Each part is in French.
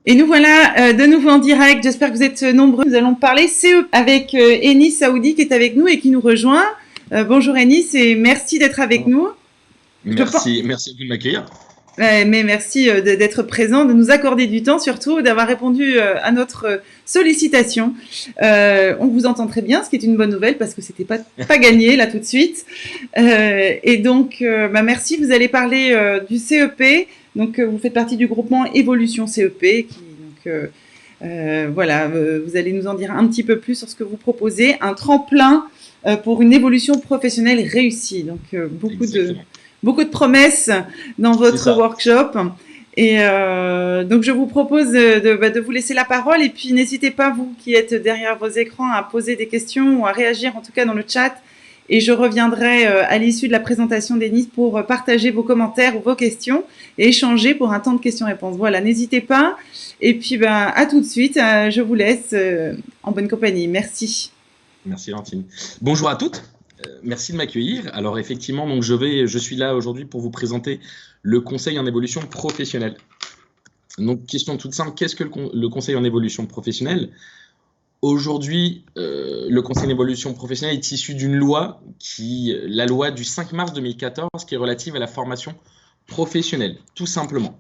Et nous voilà de nouveau en direct. J'espère que vous êtes nombreux. Nous allons parler CE avec Enis Saoudi qui est avec nous et qui nous rejoint. Bonjour Enis et merci d'être avec nous. Merci de m'accueillir. Mais merci d'être présent, de nous accorder du temps surtout, d'avoir répondu à notre sollicitation. On vous entend très bien, ce qui est une bonne nouvelle parce que c'était pas gagné là tout de suite. Et donc, merci. Vous allez parler du CEP. Donc, vous faites partie du groupement Évolution CEP. Voilà, vous allez nous en dire un petit peu plus sur ce que vous proposez. Un tremplin pour une évolution professionnelle réussie. Donc, beaucoup de promesses dans votre workshop. Et donc, je vous propose de vous laisser la parole. Et puis, n'hésitez pas, vous qui êtes derrière vos écrans, à poser des questions ou à réagir, en tout cas dans le chat. Et je reviendrai à l'issue de la présentation d'Enis pour partager vos commentaires ou vos questions et échanger pour un temps de questions-réponses. Voilà, n'hésitez pas. Et puis, à tout de suite. Je vous laisse en bonne compagnie. Merci. Merci, Valentine. Bonjour à toutes. Merci de m'accueillir. Alors effectivement, donc je suis là aujourd'hui pour vous présenter le conseil en évolution professionnelle. Donc question toute simple, qu'est-ce que le conseil en évolution professionnelle? Aujourd'hui, le conseil en évolution professionnelle est issu d'une loi, la loi du 5 mars 2014, qui est relative à la formation professionnelle, tout simplement.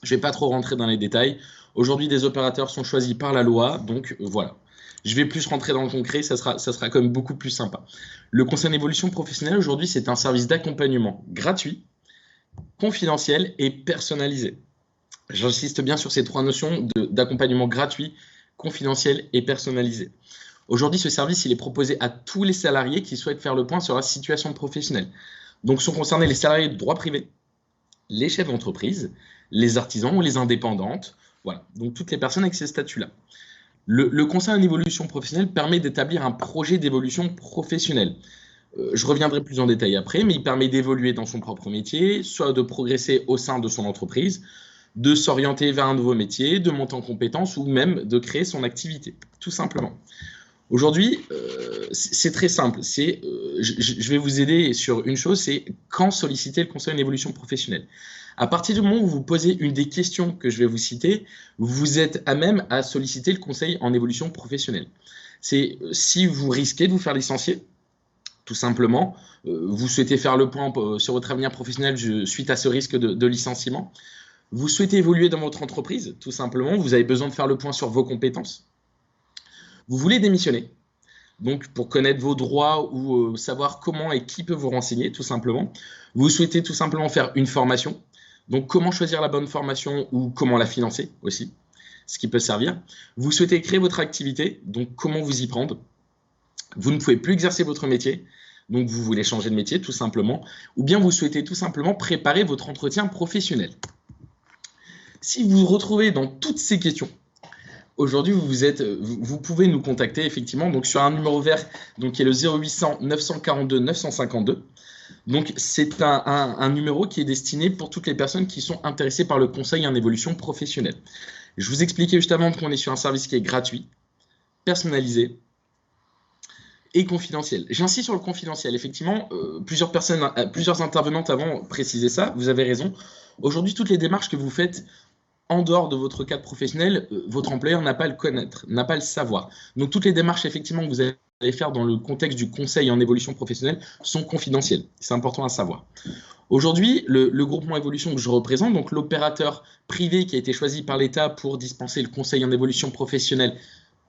Je ne vais pas trop rentrer dans les détails. Aujourd'hui, des opérateurs sont choisis par la loi, donc voilà. Je vais plus rentrer dans le concret, ça sera quand même beaucoup plus sympa. Le conseil en évolution professionnelle, aujourd'hui, c'est un service d'accompagnement gratuit, confidentiel et personnalisé. J'insiste bien sur ces trois notions d'accompagnement gratuit, confidentiel et personnalisé. Aujourd'hui, ce service, il est proposé à tous les salariés qui souhaitent faire le point sur la situation professionnelle. Donc, sont concernés les salariés de droit privé, les chefs d'entreprise, les artisans ou les indépendantes. Voilà, donc toutes les personnes avec ces statuts-là. Le conseil en évolution professionnelle permet d'établir un projet d'évolution professionnelle. Je reviendrai plus en détail après, mais il permet d'évoluer dans son propre métier, soit de progresser au sein de son entreprise, de s'orienter vers un nouveau métier, de monter en compétences ou même de créer son activité, tout simplement. Aujourd'hui, c'est très simple. Je vais vous aider sur une chose, c'est quand solliciter le conseil en évolution professionnelle. À partir du moment où vous posez une des questions que je vais vous citer, vous êtes à même à solliciter le conseil en évolution professionnelle. C'est si vous risquez de vous faire licencier, tout simplement, vous souhaitez faire le point sur votre avenir professionnel suite à ce risque de licenciement, vous souhaitez évoluer dans votre entreprise, tout simplement, vous avez besoin de faire le point sur vos compétences, vous voulez démissionner, donc pour connaître vos droits ou savoir comment et qui peut vous renseigner, tout simplement, vous souhaitez tout simplement faire une formation. Donc, comment choisir la bonne formation ou comment la financer aussi, ce qui peut servir. Vous souhaitez créer votre activité, donc comment vous y prendre. Vous ne pouvez plus exercer votre métier, donc vous voulez changer de métier tout simplement. Ou bien vous souhaitez tout simplement préparer votre entretien professionnel. Si vous vous retrouvez dans toutes ces questions, aujourd'hui vous pouvez nous contacter effectivement donc sur un numéro vert donc, qui est le 0800 942 952. Donc, c'est un numéro qui est destiné pour toutes les personnes qui sont intéressées par le conseil en évolution professionnelle. Je vous expliquais juste avant qu'on est sur un service qui est gratuit, personnalisé et confidentiel. J'insiste sur le confidentiel. Effectivement, plusieurs intervenantes avant précisé ça. Vous avez raison. Aujourd'hui, toutes les démarches que vous faites en dehors de votre cadre professionnel, votre employeur n'a pas à le connaître, n'a pas à le savoir. Donc, toutes les démarches effectivement que vous allez faire dans le contexte du conseil en évolution professionnelle sont confidentielles. C'est important à savoir. Aujourd'hui, le groupement Évolution que je représente, donc l'opérateur privé qui a été choisi par l'État pour dispenser le conseil en évolution professionnelle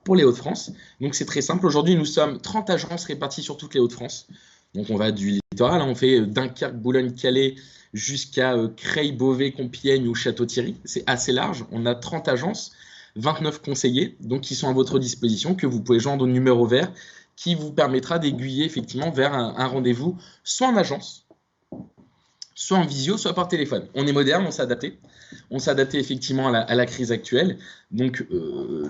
pour les Hauts-de-France. Donc, c'est très simple. Aujourd'hui, nous sommes 30 agences réparties sur toutes les Hauts-de-France. Donc, on va du littoral, on fait Dunkerque, Boulogne, Calais, jusqu'à Creil, Beauvais, Compiègne ou Château-Thierry. C'est assez large. On a 30 agences, 29 conseillers donc qui sont à votre disposition, que vous pouvez joindre au numéro vert, qui vous permettra d'aiguiller effectivement vers un rendez-vous, soit en agence, soit en visio, soit par téléphone. On est moderne, on s'est adapté. On s'est adapté effectivement à la crise actuelle. Donc,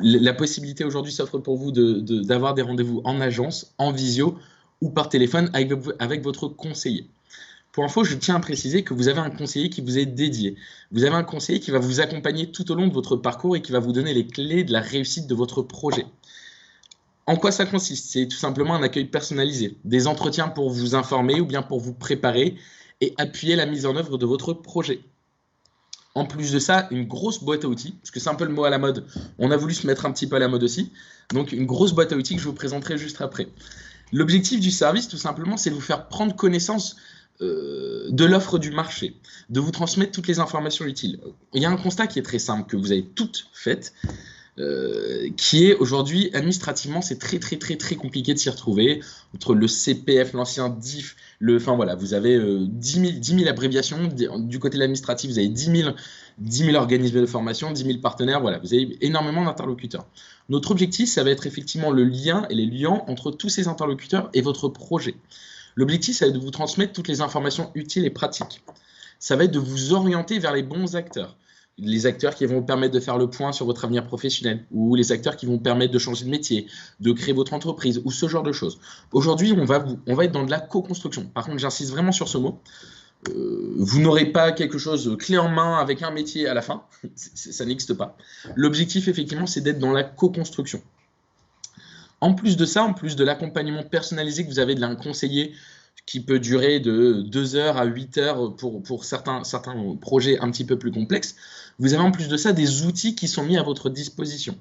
la possibilité aujourd'hui s'offre pour vous d'avoir des rendez-vous en agence, en visio ou par téléphone avec votre conseiller. Pour info, je tiens à préciser que vous avez un conseiller qui vous est dédié. Vous avez un conseiller qui va vous accompagner tout au long de votre parcours et qui va vous donner les clés de la réussite de votre projet. En quoi ça consiste? C'est tout simplement un accueil personnalisé, des entretiens pour vous informer ou bien pour vous préparer et appuyer la mise en œuvre de votre projet. En plus de ça, une grosse boîte à outils, parce que c'est un peu le mot à la mode. On a voulu se mettre un petit peu à la mode aussi. Donc, une grosse boîte à outils que je vous présenterai juste après. L'objectif du service, tout simplement, c'est de vous faire prendre connaissance de l'offre du marché, de vous transmettre toutes les informations utiles. Il y a un constat qui est très simple, que vous avez toutes faites, qui est aujourd'hui, administrativement, c'est très compliqué de s'y retrouver. Entre le CPF, l'ancien DIF, enfin voilà, vous avez 10 000 abréviations. Du côté de l'administratif, vous avez 10 000 organismes de formation, 10 000 partenaires, voilà, vous avez énormément d'interlocuteurs. Notre objectif, ça va être effectivement le lien et les liens entre tous ces interlocuteurs et votre projet. L'objectif, ça va être de vous transmettre toutes les informations utiles et pratiques. Ça va être de vous orienter vers les bons acteurs. Les acteurs qui vont vous permettre de faire le point sur votre avenir professionnel, ou les acteurs qui vont vous permettre de changer de métier, de créer votre entreprise, ou ce genre de choses. Aujourd'hui, on va être dans de la co-construction. Par contre, j'insiste vraiment sur ce mot. Vous n'aurez pas quelque chose clé en main avec un métier à la fin. Ça n'existe pas. L'objectif, effectivement, c'est d'être dans la co-construction. En plus de ça, en plus de l'accompagnement personnalisé que vous avez d'un conseiller qui peut durer de 2 heures à 8 heures pour certains projets un petit peu plus complexes, vous avez en plus de ça des outils qui sont mis à votre disposition.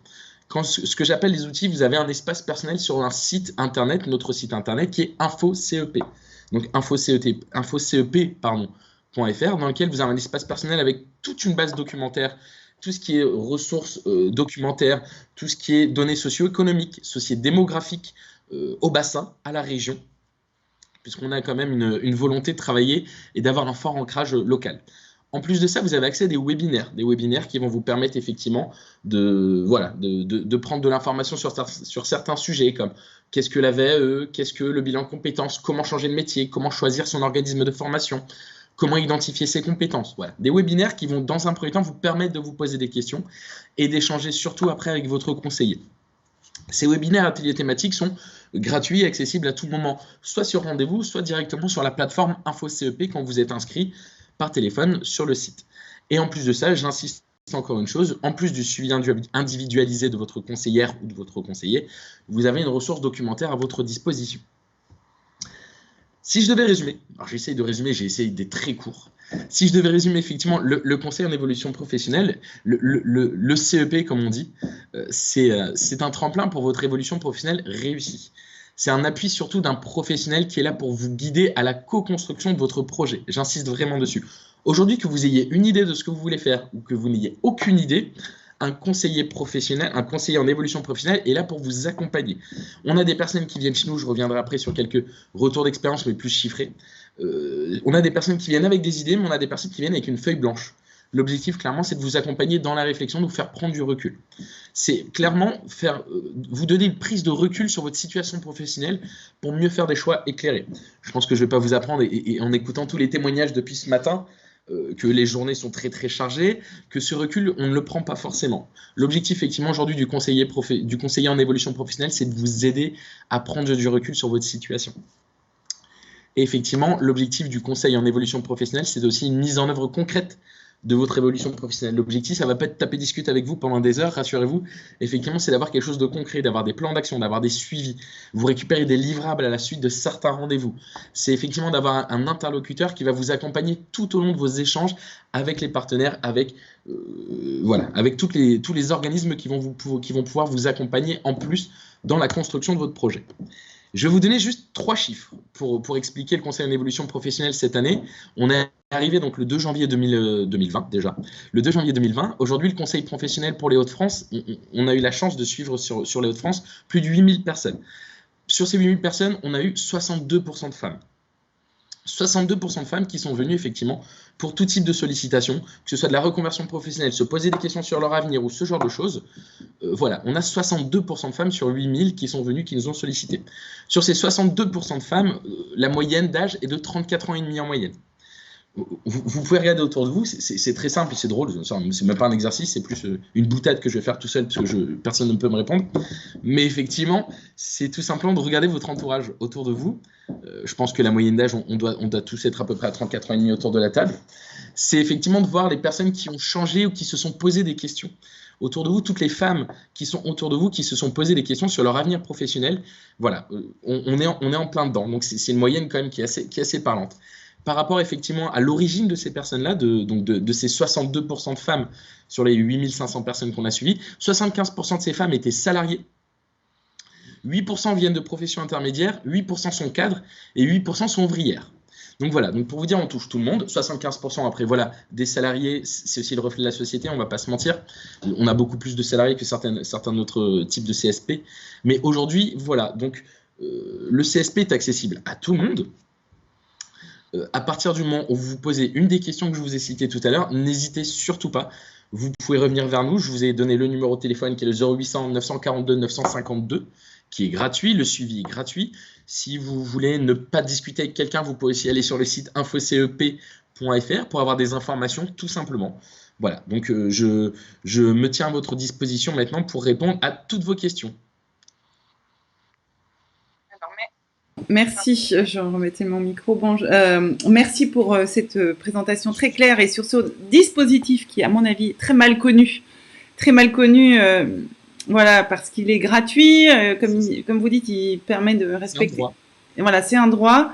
Ce que j'appelle les outils, vous avez un espace personnel sur un site internet, notre site internet qui est InfoCEP. Donc infocep.fr, dans lequel vous avez un espace personnel avec toute une base documentaire, tout ce qui est ressources documentaires, tout ce qui est données socio-économiques, socio-démographiques, au bassin, à la région, puisqu'on a quand même une volonté de travailler et d'avoir un fort ancrage local. En plus de ça, vous avez accès à des webinaires qui vont vous permettre effectivement de prendre de l'information sur certains sujets, comme qu'est-ce que la VAE, qu'est-ce que le bilan de compétences, comment changer de métier, comment choisir son organisme de formation, comment identifier ses compétences. Voilà. Des webinaires qui vont, dans un premier temps, vous permettre de vous poser des questions et d'échanger surtout après avec votre conseiller. Ces webinaires ateliers thématiques sont gratuits et accessibles à tout moment, soit sur rendez-vous, soit directement sur la plateforme InfoCEP quand vous êtes inscrit par téléphone sur le site. Et en plus de ça, j'insiste encore une chose, en plus du suivi individualisé de votre conseillère ou de votre conseiller, vous avez une ressource documentaire à votre disposition. Si je devais résumer, alors j'essaye de résumer, j'ai essayé d'être très court. Si je devais résumer effectivement le conseil en évolution professionnelle, le CEP comme on dit, c'est un tremplin pour votre évolution professionnelle réussie. C'est un appui surtout d'un professionnel qui est là pour vous guider à la co-construction de votre projet. J'insiste vraiment dessus. Aujourd'hui, que vous ayez une idée de ce que vous voulez faire ou que vous n'ayez aucune idée, un conseiller professionnel, un conseiller en évolution professionnelle est là pour vous accompagner. On a des personnes qui viennent chez nous, je reviendrai après sur quelques retours d'expérience mais plus chiffrés. On a des personnes qui viennent avec des idées, mais on a des personnes qui viennent avec une feuille blanche. L'objectif, clairement, c'est de vous accompagner dans la réflexion, de vous faire prendre du recul. C'est clairement vous donner une prise de recul sur votre situation professionnelle pour mieux faire des choix éclairés. Je pense que je ne vais pas vous apprendre, et en écoutant tous les témoignages depuis ce matin, que les journées sont très chargées, que ce recul, on ne le prend pas forcément. L'objectif, effectivement, aujourd'hui du conseiller en évolution professionnelle, c'est de vous aider à prendre du recul sur votre situation. Et effectivement, l'objectif du conseil en évolution professionnelle, c'est aussi une mise en œuvre concrète de votre évolution professionnelle. L'objectif, ça ne va pas être taper discute avec vous pendant des heures, rassurez-vous. Effectivement, c'est d'avoir quelque chose de concret, d'avoir des plans d'action, d'avoir des suivis. Vous récupérez des livrables à la suite de certains rendez-vous. C'est effectivement d'avoir un interlocuteur qui va vous accompagner tout au long de vos échanges avec les partenaires, avec tous les organismes qui vont pouvoir vous accompagner en plus dans la construction de votre projet. Je vais vous donner juste 3 chiffres pour expliquer le conseil en évolution professionnelle cette année. On est arrivé donc le 2 janvier 2020 déjà. Le 2 janvier 2020, aujourd'hui le conseil professionnel pour les Hauts-de-France, on a eu la chance de suivre sur les Hauts-de-France plus de 8000 personnes. Sur ces 8000 personnes, on a eu 62% de femmes. 62% de femmes qui sont venues effectivement pour tout type de sollicitation, que ce soit de la reconversion professionnelle, se poser des questions sur leur avenir ou ce genre de choses. Voilà, on a 62% de femmes sur 8000 qui sont venues, qui nous ont sollicité. Sur ces 62% de femmes, la moyenne d'âge est de 34 ans et demi en moyenne. Vous pouvez regarder autour de vous, c'est très simple et c'est drôle, c'est même pas un exercice, c'est plus une boutade que je vais faire tout seul parce que personne ne peut me répondre. Mais effectivement, c'est tout simplement de regarder votre entourage autour de vous. Je pense que la moyenne d'âge, on doit tous être à peu près à 34 ans et demi autour de la table. C'est effectivement de voir les personnes qui ont changé ou qui se sont posées des questions. Autour de vous, toutes les femmes qui sont autour de vous, qui se sont posées des questions sur leur avenir professionnel. Voilà, on est en plein dedans. Donc c'est une moyenne quand même qui est assez parlante. par rapport effectivement à l'origine de ces personnes-là, de ces 62% de femmes sur les 8500 personnes qu'on a suivies, 75% de ces femmes étaient salariées, 8% viennent de professions intermédiaires, 8% sont cadres et 8% sont ouvrières. Donc voilà, donc pour vous dire, on touche tout le monde, 75% après, voilà, des salariés, c'est aussi le reflet de la société, on ne va pas se mentir. On a beaucoup plus de salariés que certains autres types de CSP. Mais aujourd'hui, voilà, donc le CSP est accessible à tout le monde. À partir du moment où vous vous posez une des questions que je vous ai citées tout à l'heure, n'hésitez surtout pas. Vous pouvez revenir vers nous, je vous ai donné le numéro de téléphone qui est le 0800 942 952, qui est gratuit, le suivi est gratuit. Si vous voulez ne pas discuter avec quelqu'un, vous pouvez aussi aller sur le site infocep.fr pour avoir des informations tout simplement. Voilà, donc je me tiens à votre disposition maintenant pour répondre à toutes vos questions. Merci, je remettais mon micro. Bon, merci pour cette présentation très claire et sur ce dispositif qui est à mon avis très mal connu. Voilà, parce qu'il est gratuit, comme vous dites, il permet de respecter. Et voilà, c'est un droit.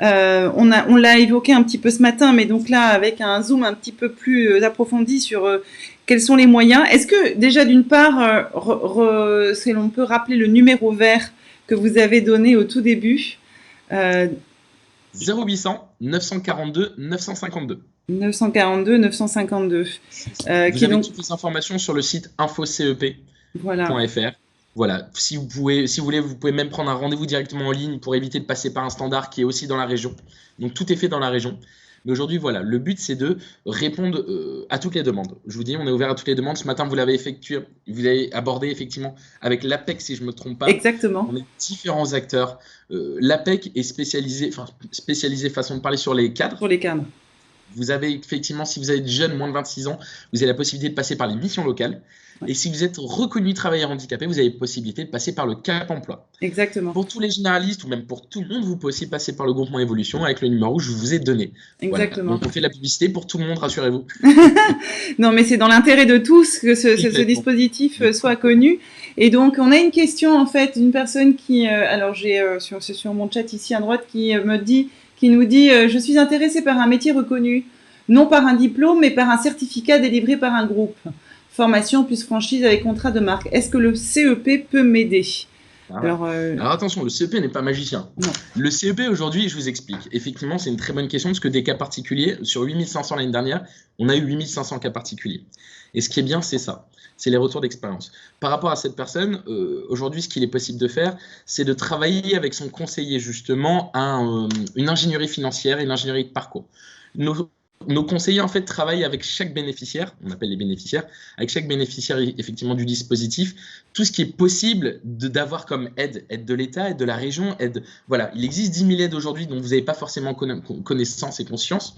On l'a évoqué un petit peu ce matin, mais donc là, avec un zoom un petit peu plus approfondi sur quels sont les moyens. Est-ce que déjà, d'une part, si l'on peut rappeler le numéro vert que vous avez donné au tout début 0800 942 952. 942 952. Vous avez toutes les informations sur le site infocep.fr. Voilà. Si vous voulez, vous pouvez même prendre un rendez-vous directement en ligne pour éviter de passer par un standard qui est aussi dans la région. Donc tout est fait dans la région. Mais aujourd'hui, voilà, le but c'est de répondre à toutes les demandes. Je vous dis, on est ouvert à toutes les demandes. Ce matin, vous l'avez abordé effectivement avec l'APEC, si je ne me trompe pas. Exactement. On est différents acteurs. L'APEC est spécialisé façon de parler sur les cadres. Sur les cadres. Vous avez effectivement, si vous êtes jeune, moins de 26 ans, vous avez la possibilité de passer par les missions locales. Et si vous êtes reconnu travailleur handicapé, vous avez la possibilité de passer par le Cap Emploi. Exactement. Pour tous les généralistes ou même pour tout le monde, vous pouvez aussi passer par le groupement Évolution avec le numéro que je vous ai donné. Exactement. Voilà. Donc on fait de la publicité pour tout le monde, rassurez-vous. Non, mais c'est dans l'intérêt de tous que ce dispositif soit connu. Et donc, on a une question en fait d'une personne qui, alors j'ai sur mon chat ici à droite, qui nous dit, je suis intéressée par un métier reconnu, non par un diplôme, mais par un certificat délivré par un groupe. Formation plus franchise avec contrat de marque. Est-ce que le CEP peut m'aider ? Alors attention, le CEP n'est pas magicien. Non. Le CEP aujourd'hui, je vous explique. Effectivement, c'est une très bonne question parce que des cas particuliers, sur 8500 l'année dernière, on a eu 8500 cas particuliers. Et ce qui est bien, c'est ça. C'est les retours d'expérience. Par rapport à cette personne, aujourd'hui, ce qu'il est possible de faire, c'est de travailler avec son conseiller justement à une ingénierie financière et une ingénierie de parcours. Nos conseillers en fait travaillent avec chaque bénéficiaire, on appelle les bénéficiaires, avec chaque bénéficiaire effectivement du dispositif, tout ce qui est possible d'avoir comme aide de l'État, aide de la région, aide. Voilà, il existe 10 000 aides aujourd'hui dont vous n'avez pas forcément connaissance et conscience.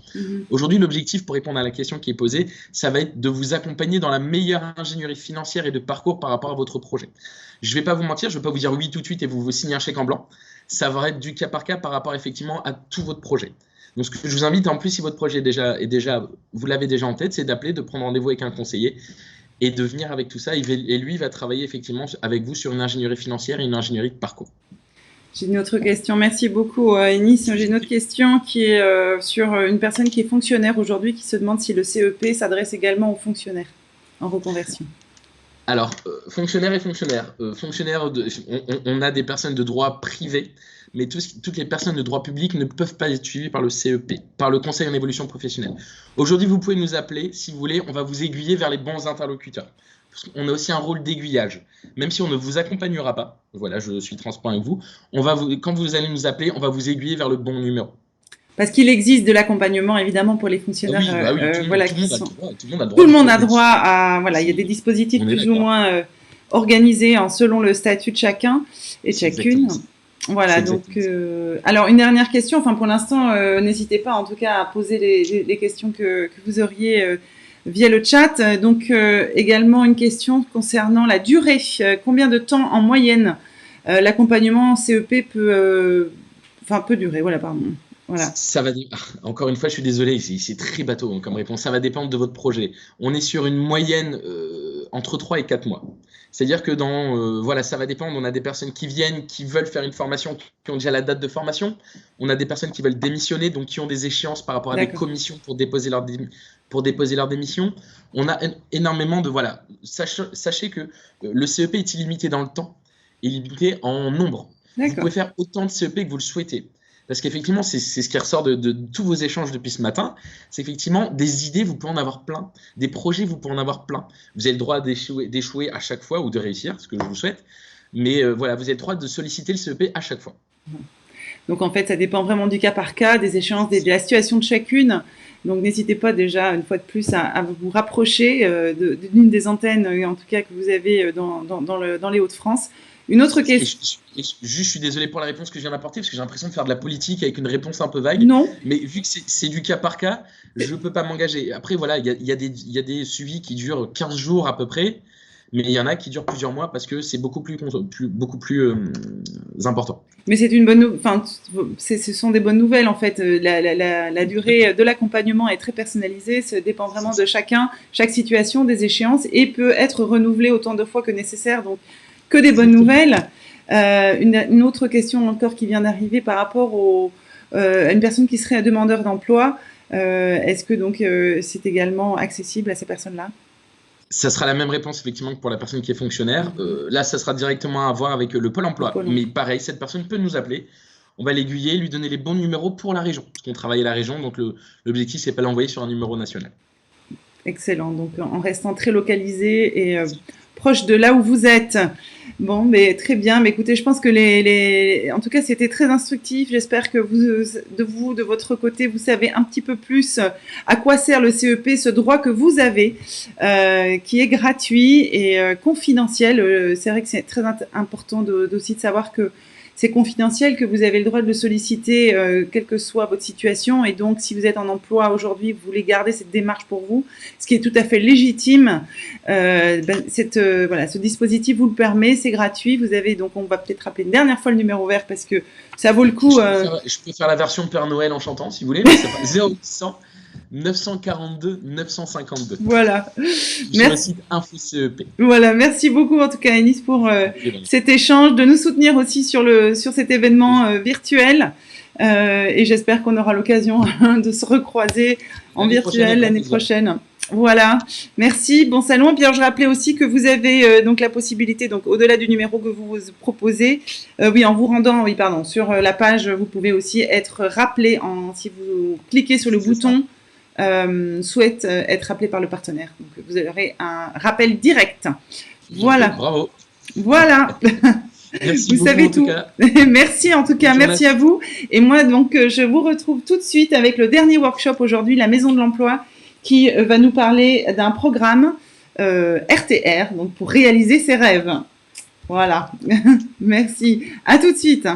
Aujourd'hui, l'objectif pour répondre à la question qui est posée, ça va être de vous accompagner dans la meilleure ingénierie financière et de parcours par rapport à votre projet. Je ne vais pas vous mentir, je ne vais pas vous dire oui tout de suite et vous signez un chèque en blanc. Ça va être du cas par cas par rapport effectivement à tout votre projet. Donc, ce que je vous invite, en plus, si votre projet vous l'avez déjà en tête, c'est d'appeler, de prendre rendez-vous avec un conseiller et de venir avec tout ça. Et lui va travailler effectivement avec vous sur une ingénierie financière et une ingénierie de parcours. J'ai une autre question. Merci beaucoup, Enis. J'ai une autre question qui est sur une personne qui est fonctionnaire aujourd'hui qui se demande si le CEP s'adresse également aux fonctionnaires en reconversion. Alors, fonctionnaire et fonctionnaire. On a des personnes de droit privé, mais toutes les personnes de droit public ne peuvent pas être suivies par le CEP, par le Conseil en évolution professionnelle. Aujourd'hui, vous pouvez nous appeler, si vous voulez, on va vous aiguiller vers les bons interlocuteurs. Parce qu'on a aussi un rôle d'aiguillage. Même si on ne vous accompagnera pas, voilà, je suis transparent avec vous, quand vous allez nous appeler, on va vous aiguiller vers le bon numéro. Parce qu'il existe de l'accompagnement, évidemment, pour les fonctionnaires. Tout le monde a droit à... Voilà, il y a des dispositifs plus ou moins organisés selon le statut de chacun et de chacune. Voilà, donc... alors, une dernière question. Enfin, pour l'instant, n'hésitez pas, en tout cas, à poser les questions que vous auriez via le chat. Donc, également, une question concernant la durée. Combien de temps, en moyenne, l'accompagnement CEP peut durer ? Voilà, pardon. Voilà. Encore une fois, je suis désolé, c'est très bateau comme réponse. Ça va dépendre de votre projet. On est sur une moyenne entre 3 et 4 mois. C'est-à-dire que voilà, ça va dépendre. On a des personnes qui viennent, qui veulent faire une formation, qui ont déjà la date de formation. On a des personnes qui veulent démissionner, donc qui ont des échéances par rapport à des commissions pour déposer leur démission. On a énormément de... Voilà, sachez que le CEP est illimité dans le temps, illimité en nombre. Vous pouvez faire autant de CEP que vous le souhaitez. Parce qu'effectivement, c'est ce qui ressort de tous vos échanges depuis ce matin. C'est effectivement des idées, vous pouvez en avoir plein. Des projets, vous pouvez en avoir plein. Vous avez le droit d'échouer à chaque fois ou de réussir, ce que je vous souhaite. Mais voilà, vous avez le droit de solliciter le CEP à chaque fois. Donc en fait, ça dépend vraiment du cas par cas, des échéances, de la situation de chacune. Donc n'hésitez pas déjà, une fois de plus, à vous rapprocher d'une des antennes, en tout cas, que vous avez dans les Hauts-de-France. Une autre question. Je suis désolé pour la réponse que je viens d'apporter, parce que j'ai l'impression de faire de la politique avec une réponse un peu vague. Non. Mais vu que c'est du cas par cas, je ne peux pas m'engager. Après, voilà, il y a des suivis qui durent 15 jours à peu près, mais il y en a qui durent plusieurs mois parce que c'est beaucoup plus important. Mais c'est une bonne, enfin, ce sont des bonnes nouvelles en fait. La durée de l'accompagnement est très personnalisée, ça dépend vraiment de chacun, chaque situation, des échéances, et peut être renouvelée autant de fois que nécessaire. Donc, que des bonnes nouvelles. Une autre question encore qui vient d'arriver par rapport à une personne qui serait un demandeur d'emploi. Est-ce que donc c'est également accessible à ces personnes-là? Ça sera la même réponse effectivement que pour la personne qui est fonctionnaire. Là, ça sera directement à voir avec le Pôle emploi. Mais pareil, cette personne peut nous appeler. On va l'aiguiller, lui donner les bons numéros pour la région. Parce qu'on travaille à la région, donc l'objectif, c'est pas l'envoyer sur un numéro national. Excellent. Donc en restant très localisé et proche de là où vous êtes. Bon, mais très bien. Mais écoutez, je pense que en tout cas, c'était très instructif. J'espère que de votre côté, vous savez un petit peu plus à quoi sert le CEP, ce droit que vous avez, qui est gratuit et confidentiel. C'est vrai que c'est très important aussi de savoir que c'est confidentiel, que vous avez le droit de le solliciter, quelle que soit votre situation. Et donc, si vous êtes en emploi aujourd'hui, vous voulez garder cette démarche pour vous, ce qui est tout à fait légitime. Voilà, ce dispositif vous le permet, c'est gratuit. Vous avez donc, on va peut-être rappeler une dernière fois le numéro vert parce que ça vaut le coup. Je peux faire la version Père Noël en chantant, si vous voulez. Mais c'est 0800 942 952. Voilà. Sur le site Info CEP. Voilà, merci beaucoup en tout cas Anis pour cet échange, de nous soutenir aussi sur cet événement virtuel. Et j'espère qu'on aura l'occasion de se recroiser en virtuel l'année prochaine. Voilà, merci, bon salon. Puis alors, je rappelais aussi que vous avez donc la possibilité, donc au-delà du numéro que vous proposez, en vous rendant, sur la page, vous pouvez aussi être rappelé si vous cliquez sur le bouton souhaite être rappelé par le partenaire. Donc vous aurez un rappel direct. Voilà. Bravo. Voilà. Merci vous savez tout. Merci en tout cas, merci à vous. Et moi donc je vous retrouve tout de suite avec le dernier workshop aujourd'hui, la Maison de l'Emploi, qui va nous parler d'un programme RTR, donc pour réaliser ses rêves. Voilà. Merci. À tout de suite.